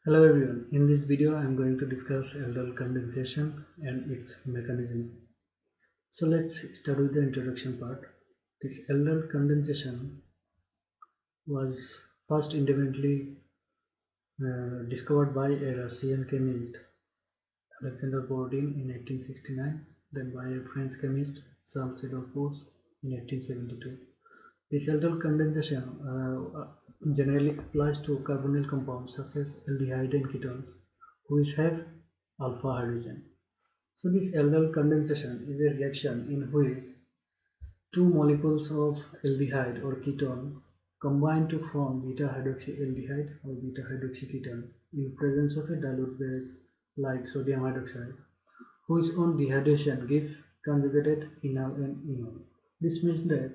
Hello everyone, in this video I am going to discuss aldol condensation and its mechanism. So let's start with the introduction part. This aldol condensation was first independently discovered by a Russian chemist Alexander Borodin in 1869, then by a French chemist Charles Edouard in 1872. This aldol condensation generally applies to carbonyl compounds such as aldehyde and ketones, which have alpha hydrogen. So this aldol condensation is a reaction in which two molecules of aldehyde or ketone combine to form beta hydroxyaldehyde or beta hydroxyketone in presence of a dilute base like sodium hydroxide, whose own dehydration gives conjugated enol and enol. This means that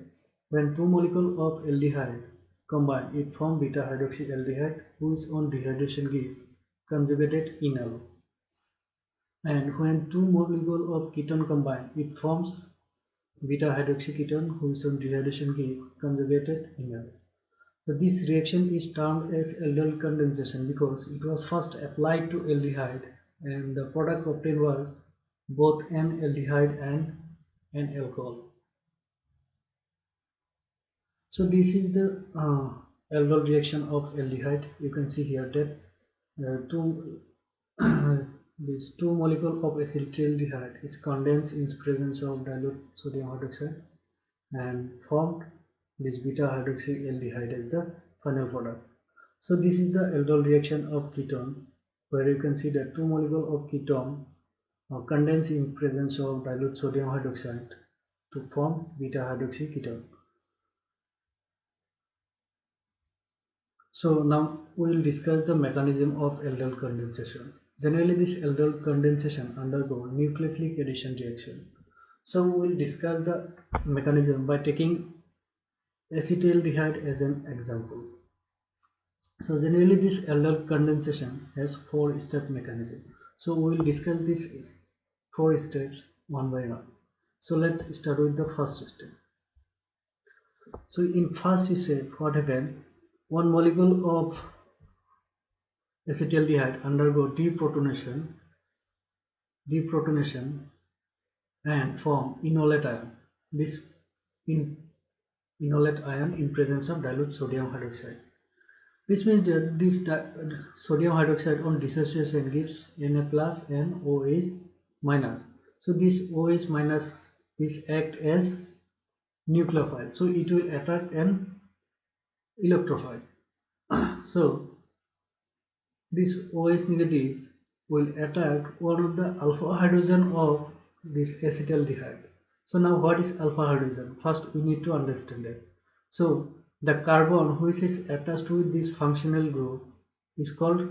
when two molecules of aldehyde combine, it forms beta hydroxyaldehyde, whose own dehydration gives conjugated enol. And when two molecules of ketone combine, it forms beta hydroxyketone, whose own dehydration gives conjugated enol. So this reaction is termed as aldol condensation because it was first applied to aldehyde and the product obtained was both an aldehyde and an alcohol. So this is the aldol reaction of aldehyde. You can see here that two these two molecules of acetaldehyde is condensed in presence of dilute sodium hydroxide and formed this beta hydroxyaldehyde as the final product. So this is the aldol reaction of ketone, where you can see that two molecules of ketone condense in presence of dilute sodium hydroxide to form beta hydroxyketone. So now we will discuss the mechanism of aldol condensation. Generally, this aldol condensation undergo nucleophilic addition reaction. So we will discuss the mechanism by taking acetaldehyde as an example. So generally this aldol condensation has four-step mechanism. So we will discuss these four steps one by one. So let's start with the first step. So in first step, what happened? One molecule of acetaldehyde undergo deprotonation and form enolate ion. This enolate ion in presence of dilute sodium hydroxide. This means that this sodium hydroxide on dissociation gives Na plus and OH minus. So this OH minus is act as nucleophile. So it will attract an electrophile. So this OH negative will attract one of the alpha hydrogen of this acetaldehyde. So now what is alpha hydrogen? First we need to understand it. So the carbon which is attached with this functional group is called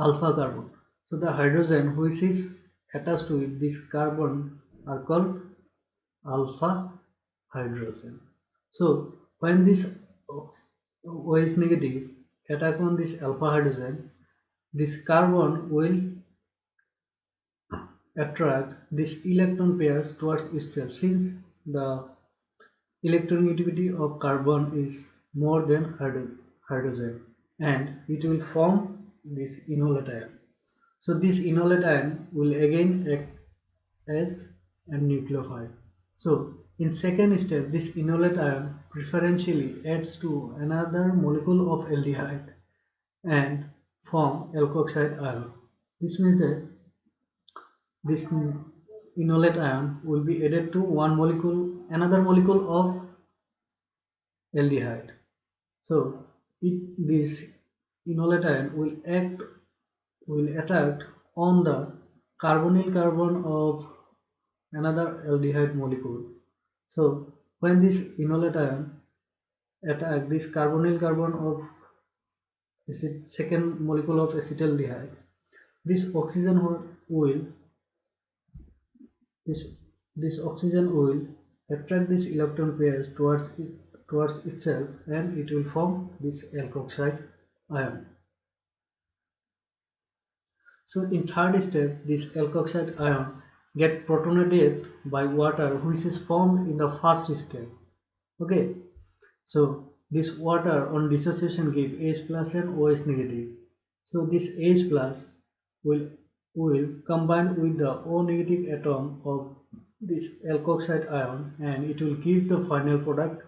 alpha carbon. So the hydrogen which is attached with this carbon are called alpha hydrogen. So when this OH negative attack on this alpha hydrogen, this carbon will attract this electron pairs towards itself, since the electronegativity of carbon is more than hydrogen, and it will form this enolate ion. So this enolate ion will again act as a nucleophile. So in second step, this enolate ion preferentially adds to another molecule of aldehyde and form alkoxide ion. This means that this enolate ion will be added to another molecule of aldehyde. So this enolate ion will attract on the carbonyl carbon of another aldehyde molecule. So when this enolate ion attack this carbonyl carbon of second molecule of acetaldehyde, this oxygen will this this oxygen will attract this electron pairs towards itself, and it will form this alkoxide ion. So in third step, this alkoxide ion get protonated by water, which is formed in the first step. Okay, so this water on dissociation give H plus and OH negative. So this H plus will combine with the O negative atom of this alkoxide ion, and it will give the final product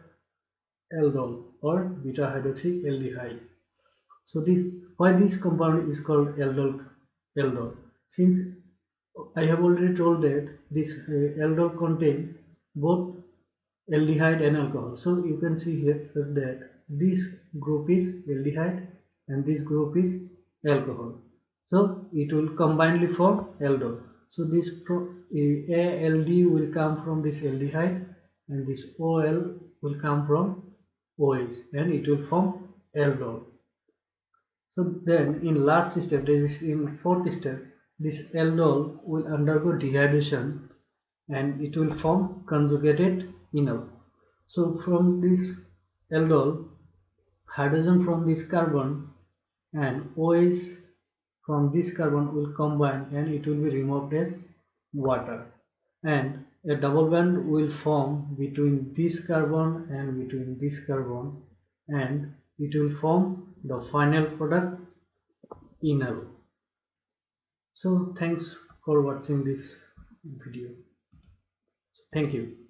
aldol or beta hydroxyaldehyde. So this why this compound is called aldol, since I have already told that this aldol contain both aldehyde and alcohol. So you can see here that this group is aldehyde and this group is alcohol. So it will combinedly form aldol. So this ALD will come from this aldehyde and this OL will come from OH and it will form aldol. So then in last step, that is in fourth step, this aldol will undergo dehydration and it will form conjugated enol. So from this aldol, hydrogen from this carbon and OH from this carbon will combine and it will be removed as water, and a double bond will form between this carbon and between this carbon, and it will form the final product enol. So thanks for watching this video. Thank you.